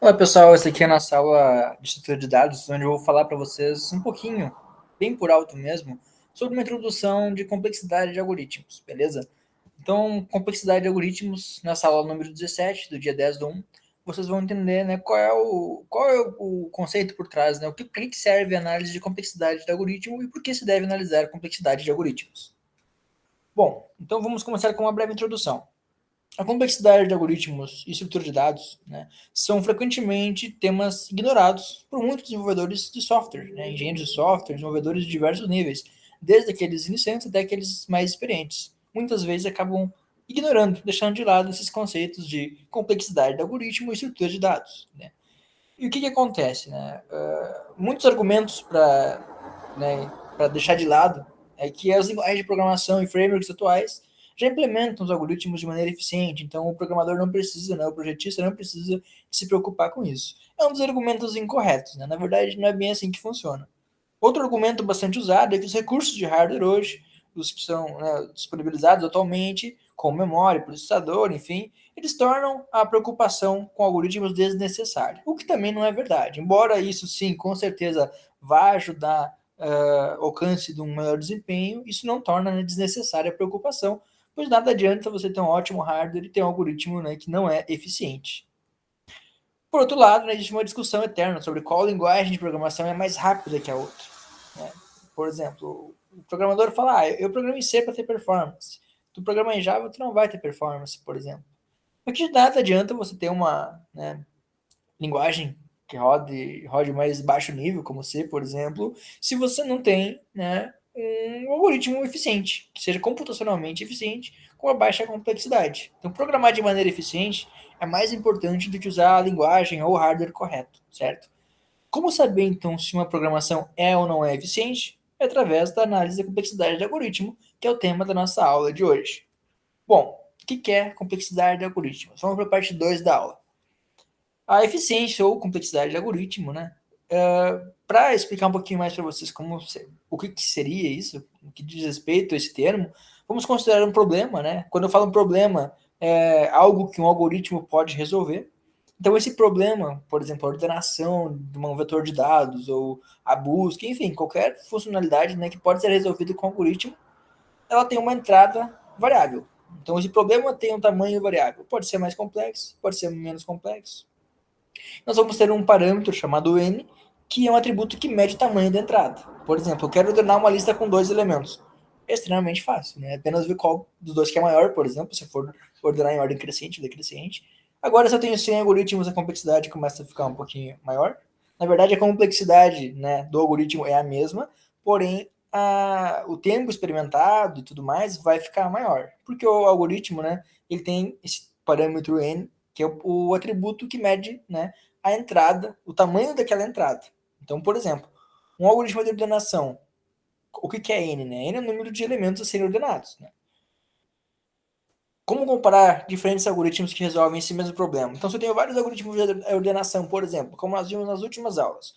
Olá pessoal, essa aqui é a nossa aula de estrutura de dados, onde eu vou falar para vocês um pouquinho, bem por alto mesmo, sobre uma introdução de complexidade de algoritmos, beleza? Então, complexidade de algoritmos, nessa aula número 17, do dia 10/1, vocês vão entender, né, qual é o conceito por trás, né, para que serve a análise de complexidade de algoritmo e por que se deve analisar a complexidade de algoritmos. Bom, então vamos começar com uma breve introdução. A complexidade de algoritmos e estrutura de dados, né, são frequentemente temas ignorados por muitos desenvolvedores de software, né, engenheiros de software, desenvolvedores de diversos níveis, desde aqueles iniciantes até aqueles mais experientes. Muitas vezes acabam ignorando, deixando de lado esses conceitos de complexidade de algoritmo e estrutura de dados. Né. E o que acontece? Né? Muitos argumentos para deixar de lado é que as linguagens de programação e frameworks atuais já implementam os algoritmos de maneira eficiente, então o programador não precisa, né, o projetista não precisa se preocupar com isso. É um dos argumentos incorretos, né? Na verdade, não é bem assim que funciona. Outro argumento bastante usado é que os recursos de hardware hoje, os que são, né, disponibilizados atualmente, como memória, processador, enfim, eles tornam a preocupação com algoritmos desnecessária, o que também não é verdade. Embora isso, sim, com certeza vá ajudar alcance de um maior desempenho, isso não torna, né, desnecessária a preocupação, pois nada adianta você ter um ótimo hardware e ter um algoritmo, né, que não é eficiente. Por outro lado, né, existe uma discussão eterna sobre qual linguagem de programação é mais rápida que a outra. Né? Por exemplo, o programador fala, eu programo em C para ter performance. Tu programa em Java, tu não vai ter performance, por exemplo. Mas que de nada adianta você ter uma, né, linguagem que rode mais baixo nível, como C, por exemplo, se você não tem, né, um algoritmo eficiente, que seja computacionalmente eficiente, com uma baixa complexidade. Então, programar de maneira eficiente é mais importante do que usar a linguagem ou o hardware correto, certo? Como saber, então, se uma programação é ou não é eficiente? É através da análise da complexidade de algoritmo, que é o tema da nossa aula de hoje. Bom, o que é complexidade de algoritmos? Vamos para a parte 2 da aula. A eficiência ou complexidade de algoritmo, né? Para explicar um pouquinho mais para vocês o que seria isso, o que diz respeito a esse termo, vamos considerar um problema, né? Quando eu falo um problema, é algo que um algoritmo pode resolver. Então, esse problema, por exemplo, a ordenação de um vetor de dados ou a busca, enfim, qualquer funcionalidade, né, que pode ser resolvida com o algoritmo, ela tem uma entrada variável. Então, esse problema tem um tamanho variável. Pode ser mais complexo, pode ser menos complexo. Nós vamos ter um parâmetro chamado n, que é um atributo que mede o tamanho da entrada. Por exemplo, eu quero ordenar uma lista com 2 elementos. É extremamente fácil, né? Apenas ver qual dos dois que é maior, por exemplo, se for ordenar em ordem crescente ou decrescente. Agora, se eu tenho 100 algoritmos, a complexidade começa a ficar um pouquinho maior. Na verdade, a complexidade, né, do algoritmo é a mesma, porém, o tempo experimentado e tudo mais vai ficar maior. Porque o algoritmo, né, ele tem esse parâmetro n, que é o atributo que mede, né, a entrada, o tamanho daquela entrada. Então, por exemplo, um algoritmo de ordenação, o que é n? Né? N é o número de elementos a serem ordenados. Né? Como comparar diferentes algoritmos que resolvem esse mesmo problema? Então, se eu tenho vários algoritmos de ordenação, por exemplo, como nós vimos nas últimas aulas,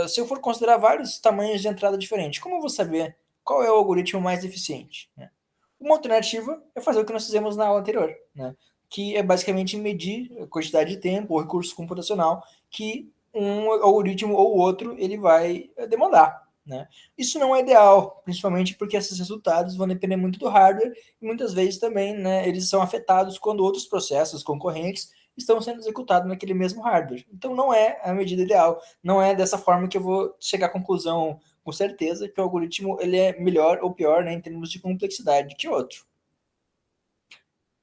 se eu for considerar vários tamanhos de entrada diferentes, como eu vou saber qual é o algoritmo mais eficiente? Né? Uma alternativa é fazer o que nós fizemos na aula anterior, né? Que é basicamente medir a quantidade de tempo ou recurso computacional que um algoritmo ou outro ele vai demandar. Né? Isso não é ideal, principalmente porque esses resultados vão depender muito do hardware e muitas vezes também, né, eles são afetados quando outros processos concorrentes estão sendo executados naquele mesmo hardware. Então não é a medida ideal, não é dessa forma que eu vou chegar à conclusão com certeza que o algoritmo ele é melhor ou pior, né, em termos de complexidade que outro.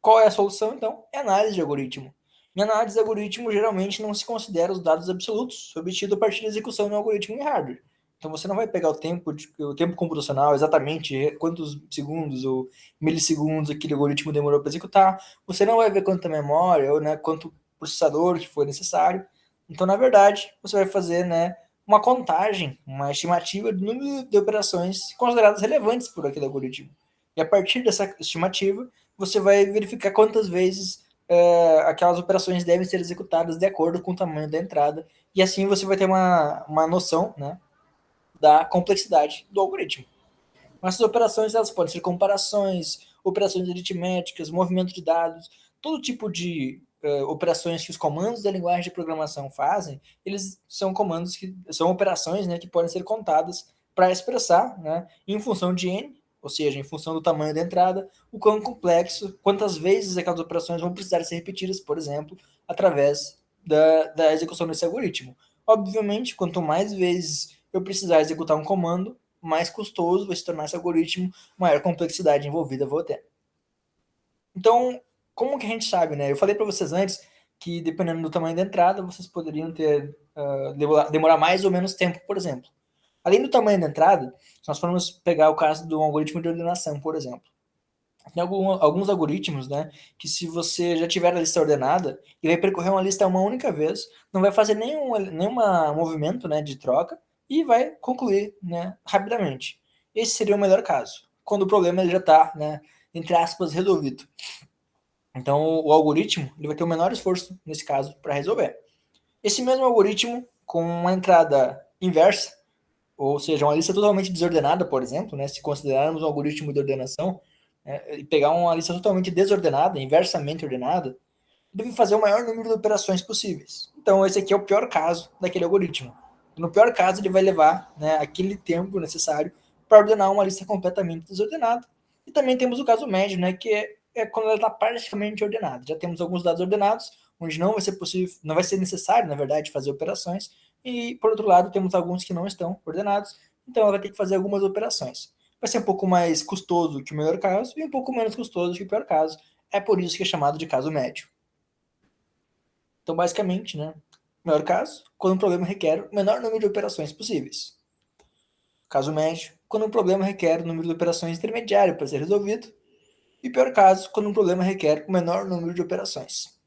Qual é a solução, então? É a análise de algoritmo. Em análise de algoritmo, geralmente não se considera os dados absolutos obtidos a partir da execução do algoritmo em hardware. Então você não vai pegar o tempo computacional, exatamente quantos segundos ou milissegundos aquele algoritmo demorou para executar. Você não vai ver quanta memória ou, né, quanto processador que foi necessário. Então, na verdade, você vai fazer, né, uma contagem, uma estimativa do número de operações consideradas relevantes por aquele algoritmo. E a partir dessa estimativa, você vai verificar quantas vezes aquelas operações devem ser executadas de acordo com o tamanho da entrada, e assim você vai ter uma noção, né, da complexidade do algoritmo. Essas operações elas podem ser comparações, operações aritméticas, movimento de dados, todo tipo de operações que os comandos da linguagem de programação fazem, eles são comandos que são operações, né, que podem ser contadas para expressar, né, em função de n, ou seja, em função do tamanho da entrada, o quão complexo, quantas vezes aquelas operações vão precisar ser repetidas, por exemplo, através da execução desse algoritmo. Obviamente, quanto mais vezes eu precisar executar um comando, mais custoso vai se tornar esse algoritmo, maior complexidade envolvida vou ter. Então, como que a gente sabe, né? Eu falei para vocês antes que dependendo do tamanho da entrada, vocês poderiam ter demorar mais ou menos tempo, por exemplo. Além do tamanho da entrada, se nós formos pegar o caso de um algoritmo de ordenação, por exemplo. Tem alguns algoritmos, né, que se você já tiver a lista ordenada e vai percorrer uma lista uma única vez, não vai fazer nenhum movimento, né, de troca e vai concluir, né, rapidamente. Esse seria o melhor caso, quando o problema ele já está, né, entre aspas, resolvido. Então, o algoritmo ele vai ter o menor esforço, nesse caso, para resolver. Esse mesmo algoritmo, com uma entrada inversa, ou seja, uma lista totalmente desordenada, por exemplo, né, se considerarmos um algoritmo de ordenação, e pegar uma lista totalmente desordenada, inversamente ordenada, deve fazer o maior número de operações possíveis. Então, esse aqui é o pior caso daquele algoritmo. No pior caso, ele vai levar, né, aquele tempo necessário para ordenar uma lista completamente desordenada. E também temos o caso médio, né, que é quando ela está praticamente ordenada. Já temos alguns dados ordenados, onde não vai ser possível, não vai ser necessário, na verdade, fazer operações. E, por outro lado, temos alguns que não estão ordenados, então ela vai ter que fazer algumas operações. Vai ser um pouco mais custoso que o melhor caso e um pouco menos custoso que o pior caso. É por isso que é chamado de caso médio. Então, basicamente, né, melhor caso, quando um problema requer o menor número de operações possíveis. Caso médio, quando um problema requer o número de operações intermediário para ser resolvido. E pior caso, quando um problema requer o menor número de operações.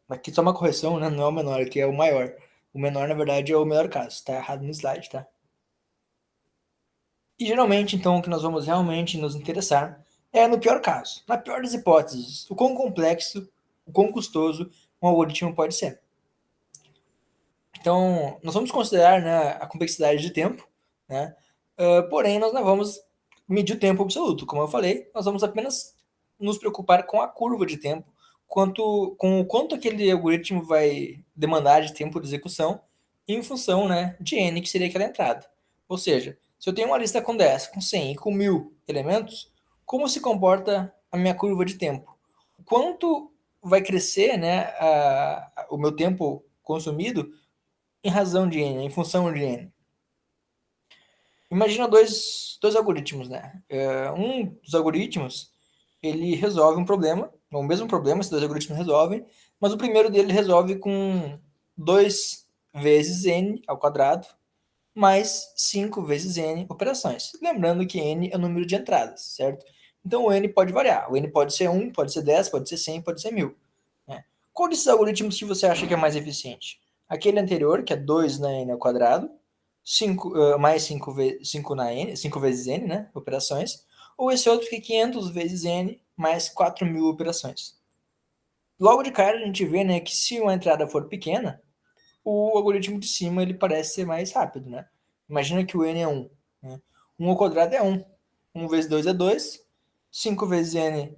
Aqui só uma correção, né, não é o menor, aqui é o maior. O menor, na verdade, é o melhor caso. Está errado no slide, tá? E geralmente, então, o que nós vamos realmente nos interessar é no pior caso. Na pior das hipóteses, o quão complexo, o quão custoso um algoritmo pode ser. Então, nós vamos considerar, né, a complexidade de tempo, né? Porém, nós não vamos medir o tempo absoluto. Como eu falei, nós vamos apenas nos preocupar com a curva de tempo, com o quanto aquele algoritmo vai demandar de tempo de execução em função, né, de n, que seria aquela entrada. Ou seja, se eu tenho uma lista com 10, com 100 e com 1000 elementos, como se comporta a minha curva de tempo? Quanto vai crescer, né, o meu tempo consumido em razão de n, em função de n? Imagina dois algoritmos, né? Um dos algoritmos, ele resolve um problema, o mesmo problema, esses dois algoritmos resolvem, mas o primeiro dele resolve com 2 vezes n ao quadrado, mais 5 vezes n operações. Lembrando que n é o número de entradas, certo? Então o n pode variar. O n pode ser 1, pode ser 10, pode ser 100, pode ser 1000. Né? Qual desses algoritmos que você acha que é mais eficiente? Aquele anterior, que é 2 na n ao quadrado, 5, mais 5, 5 na n, 5 vezes n, né, operações, ou esse outro que é 500 vezes n mais 4.000 operações. Logo de cara a gente vê, né, que se uma entrada for pequena, o algoritmo de cima ele parece ser mais rápido, né? Imagina que o n é 1. Né? 1 ao quadrado é 1. 1 vezes 2 é 2. 5 vezes n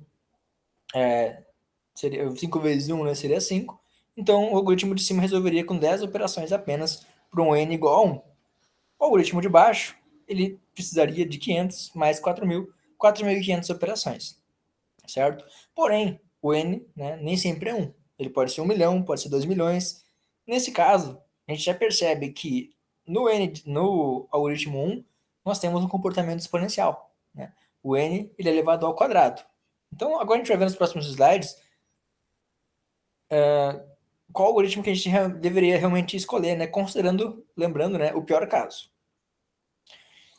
seria 5 vezes 1, né, seria 5. Então o algoritmo de cima resolveria com 10 operações apenas para um n igual a 1. O algoritmo de baixo, ele precisaria de 500 mais 4.000, 4.500 operações, certo? Porém, o n, né, nem sempre é 1. Ele pode ser 1 milhão, pode ser 2 milhões. Nesse caso, a gente já percebe que no algoritmo 1, nós temos um comportamento exponencial. Né? O n ele é elevado ao quadrado. Então, agora a gente vai ver nos próximos slides qual algoritmo que a gente deveria realmente escolher, né? Considerando, lembrando, né, o pior caso.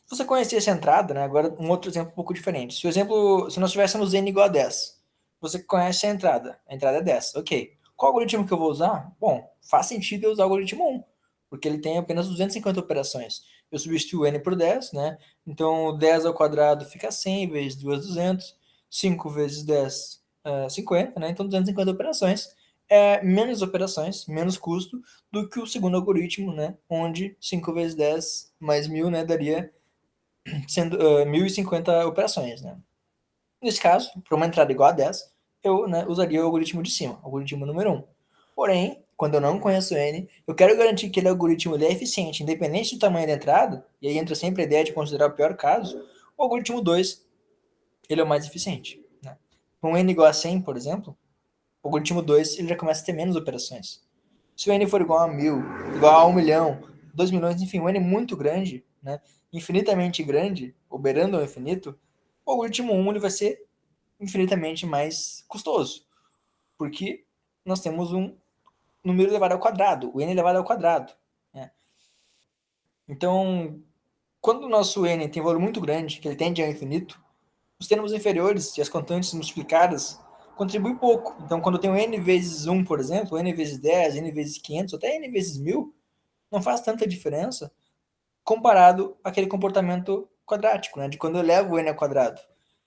Se você conhecer essa entrada, né, agora um outro exemplo um pouco diferente. Se nós tivéssemos n igual a 10, você conhece a entrada é 10, ok. Qual algoritmo que eu vou usar? Bom, faz sentido eu usar o algoritmo 1, porque ele tem apenas 250 operações. Eu substituo n por 10, né? Então 10 ao quadrado fica 100 vezes 2, 200. 5 vezes 10, 50, né? Então 250 operações. Menos operações, menos custo do que o segundo algoritmo, né? Onde 5 vezes 10 mais 1000, né, daria sendo 1050 operações, né? Nesse caso, para uma entrada igual a 10, eu, né, usaria o algoritmo de cima, algoritmo número 1. Porém, quando eu não conheço N, eu quero garantir que aquele algoritmo ele é eficiente, independente do tamanho da entrada, e aí entra sempre a ideia de considerar o pior caso, o algoritmo 2 ele é o mais eficiente. Né? Com N igual a 100, por exemplo, o algoritmo 2 ele já começa a ter menos operações. Se o N for igual a 1000, igual a 1 milhão, 2 milhões, enfim, um N muito grande, né, infinitamente grande, operando ao infinito, o algoritmo 1 ele vai ser infinitamente mais custoso, porque nós temos um número elevado ao quadrado, o N elevado ao quadrado. Né? Então, quando o nosso N tem valor muito grande, que ele tende ao infinito, os termos inferiores e as constantes multiplicadas contribuem pouco. Então, quando eu tenho n vezes 1, por exemplo, n vezes 10, n vezes 500, até n vezes 1000, não faz tanta diferença comparado àquele comportamento quadrático, né, de quando eu levo o n ao quadrado.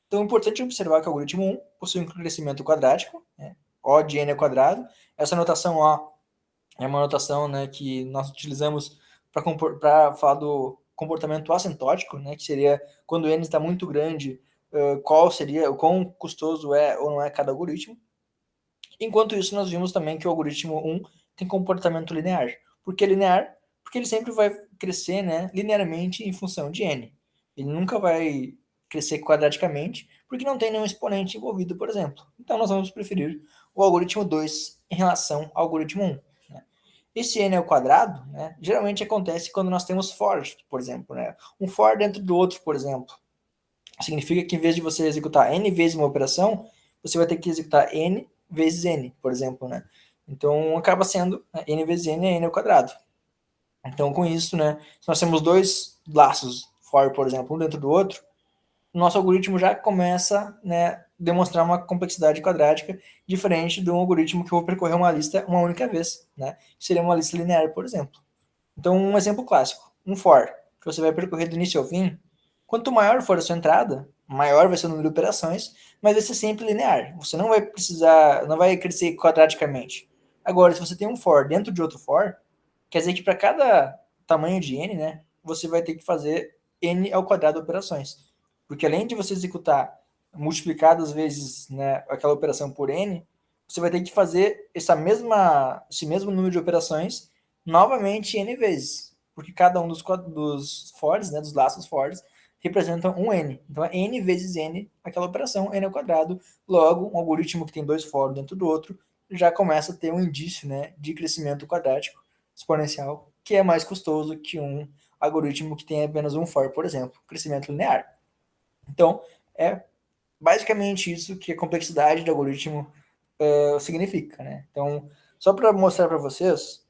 Então, é importante observar que o algoritmo 1 possui um crescimento quadrático, né, O de n ao quadrado. Essa notação O é uma notação, né, que nós utilizamos para falar do comportamento assintótico, né, que seria quando o n está muito grande, qual seria, o quão custoso é ou não é cada algoritmo. Enquanto isso, nós vimos também que o algoritmo 1 tem comportamento linear. Por que linear? Porque ele sempre vai crescer, né, linearmente em função de n. Ele nunca vai crescer quadraticamente, porque não tem nenhum exponente envolvido, por exemplo. Então, nós vamos preferir o algoritmo 2 em relação ao algoritmo 1. Né? Esse n ao quadrado, né, geralmente acontece quando nós temos for, por exemplo. Né? Um for dentro do outro, por exemplo. Significa que em vez de você executar n vezes uma operação, você vai ter que executar n vezes n, por exemplo, né? Então, acaba sendo, né, n vezes n é n ao quadrado. Então, com isso, né, se nós temos dois laços for, por exemplo, um dentro do outro, o nosso algoritmo já começa, né, demonstrar uma complexidade quadrática diferente de um algoritmo que eu vou percorrer uma lista uma única vez, né? Seria uma lista linear, por exemplo. Então, um exemplo clássico, um for, que você vai percorrer do início ao fim. Quanto maior for a sua entrada, maior vai ser o número de operações, mas vai ser sempre linear. Você não vai precisar, não vai crescer quadraticamente. Agora, se você tem um for dentro de outro for, quer dizer que para cada tamanho de n, né, você vai ter que fazer n ao quadrado de operações. Porque além de você executar multiplicadas vezes, né, aquela operação por n, você vai ter que fazer esse mesmo número de operações novamente n vezes. Porque cada um dos fors, né, dos laços fors, representam um n. Então é n vezes n aquela operação, n ao quadrado. Logo, um algoritmo que tem dois for dentro do outro já começa a ter um indício, né, de crescimento quadrático exponencial, que é mais custoso que um algoritmo que tem apenas um for, por exemplo, crescimento linear. Então, é basicamente isso que a complexidade do algoritmo significa. Né? Então, só para mostrar para vocês,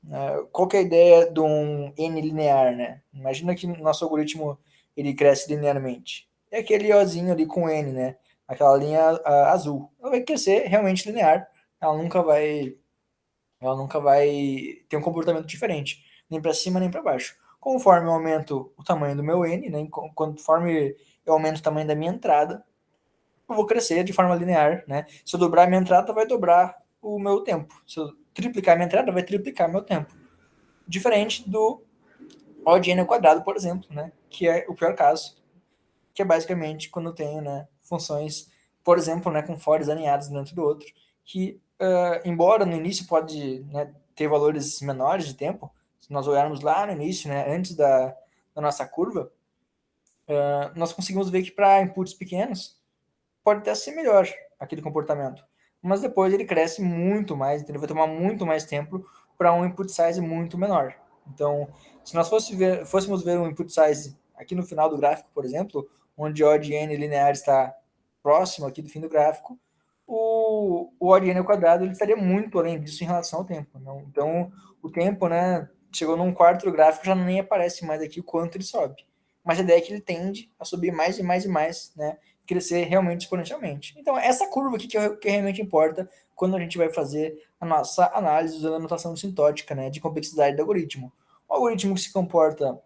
qual que é a ideia de um n linear, né? Imagina que nosso algoritmo ele cresce linearmente. É aquele Ozinho ali com n, né? Aquela linha azul. Ela vai crescer realmente linear. Ela nunca vai ter um comportamento diferente, nem para cima nem para baixo. Conforme eu aumento o tamanho do meu n, né? Conforme eu aumento o tamanho da minha entrada, eu vou crescer de forma linear, né? Se eu dobrar a minha entrada, vai dobrar o meu tempo. Se eu triplicar a minha entrada, vai triplicar meu tempo. Diferente do O de n ao quadrado, por exemplo, né? Que é o pior caso, que é basicamente quando eu tenho, né, funções, por exemplo, né, com fores alinhados dentro do outro, que, embora no início pode, né, ter valores menores de tempo, se nós olharmos lá no início, né, antes da nossa curva, nós conseguimos ver que para inputs pequenos, pode até ser melhor aquele comportamento. Mas depois ele cresce muito mais, então ele vai tomar muito mais tempo para um input size muito menor. Então, se nós fôssemos ver um input size aqui no final do gráfico, por exemplo, onde o O de n linear está próximo aqui do fim do gráfico, o O de n ao quadrado ele estaria muito além disso em relação ao tempo. Não? Então, o tempo, né, chegou num quarto do gráfico, já nem aparece mais aqui o quanto ele sobe. Mas a ideia é que ele tende a subir mais e mais e mais, né, crescer realmente exponencialmente. Então, essa curva aqui que realmente importa quando a gente vai fazer a nossa análise usando a notação sintótica, né, de complexidade do algoritmo. O algoritmo que se comporta,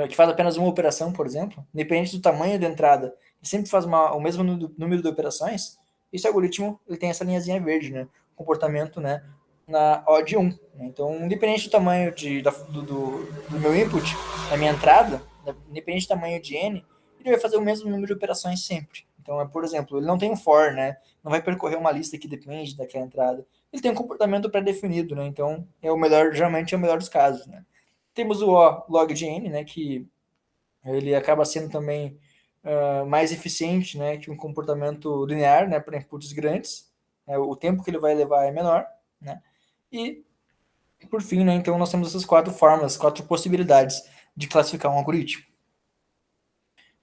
que faz apenas uma operação, por exemplo, independente do tamanho da entrada, ele sempre faz o mesmo número de operações, esse algoritmo ele tem essa linhazinha verde, né, comportamento, né, na O de 1. Né? Então, independente do tamanho do meu input, da minha entrada, independente do tamanho de n, ele vai fazer o mesmo número de operações sempre. Então, por exemplo, ele não tem um for, né? Não vai percorrer uma lista que depende daquela entrada. Ele tem um comportamento pré-definido, né? Então, é o melhor, geralmente é o melhor dos casos, né? Temos o O log de n, né? Que ele acaba sendo também mais eficiente, né? Que um comportamento linear, né? Para inputs grandes. O tempo que ele vai levar é menor, né? E, por fim, né? Então, nós temos essas quatro formas, quatro possibilidades de classificar um algoritmo.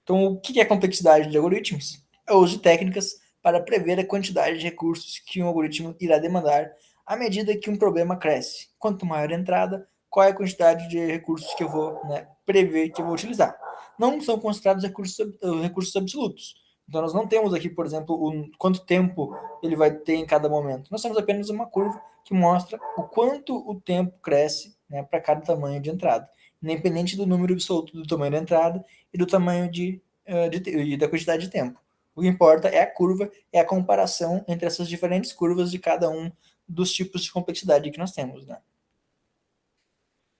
Então, o que é complexidade de algoritmos? É o uso de técnicas para prever a quantidade de recursos que um algoritmo irá demandar à medida que um problema cresce. Quanto maior a entrada, qual é a quantidade de recursos que eu vou, né, prever que eu vou utilizar. Não são considerados recursos absolutos. Então, nós não temos aqui, por exemplo, quanto tempo ele vai ter em cada momento. Nós temos apenas uma curva que mostra o quanto o tempo cresce, né, para cada tamanho de entrada, independente do número absoluto do tamanho da entrada e do tamanho e da quantidade de tempo. O que importa é a curva, é a comparação entre essas diferentes curvas de cada um dos tipos de complexidade que nós temos, né?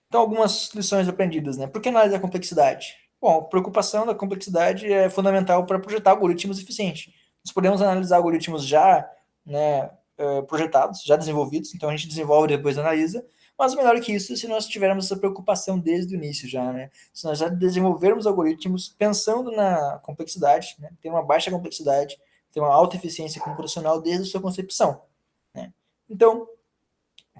Então, algumas lições aprendidas, né? Por que análise da complexidade? Bom, a preocupação da complexidade é fundamental para projetar algoritmos eficientes. Nós podemos analisar algoritmos já, né, projetados, já desenvolvidos, então a gente desenvolve e depois analisa, mas melhor que isso se nós tivermos essa preocupação desde o início já, né? Se nós já desenvolvermos algoritmos pensando na complexidade, né? Ter uma baixa complexidade, ter uma alta eficiência computacional desde a sua concepção, né? Então,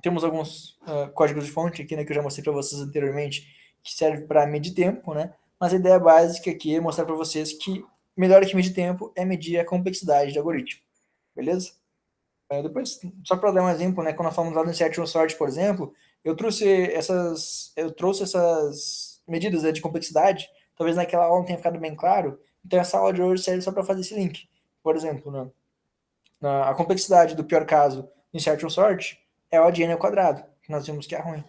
temos alguns códigos de fonte aqui, né, que eu já mostrei para vocês anteriormente, que serve para medir tempo, né? Mas a ideia básica aqui é mostrar para vocês que melhor que medir tempo é medir a complexidade de algoritmo, beleza? Depois, só para dar um exemplo, né, quando nós falamos lá do insertion sort, por exemplo, eu trouxe essas medidas, né, de complexidade, talvez naquela aula não tenha ficado bem claro, então essa aula de hoje serve só para fazer esse link. Por exemplo, né, a complexidade do pior caso do insertion sort é o ad n ao quadrado, que nós vimos que é ruim.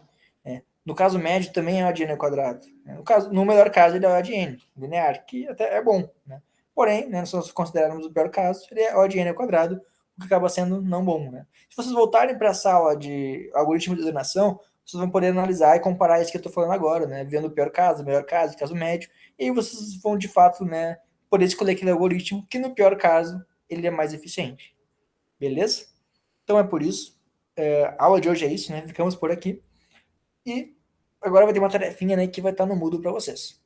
Né? No caso médio também é o ad n ao quadrado. Né? No melhor caso ele é o ad n linear, que até é bom. Né? Porém, né, se nós considerarmos o pior caso, ele é o ad n ao quadrado, o que acaba sendo não bom. Né? Se vocês voltarem para a sala de algoritmo de ordenação, vocês vão poder analisar e comparar isso que eu estou falando agora, né? Vendo o pior caso, o melhor caso, o caso médio, e aí vocês vão de fato, né, poder escolher aquele algoritmo que no pior caso ele é mais eficiente. Beleza? Então é por isso. A aula de hoje é isso, né? Ficamos por aqui. E agora vai ter uma tarefinha, né, que vai estar no Moodle para vocês.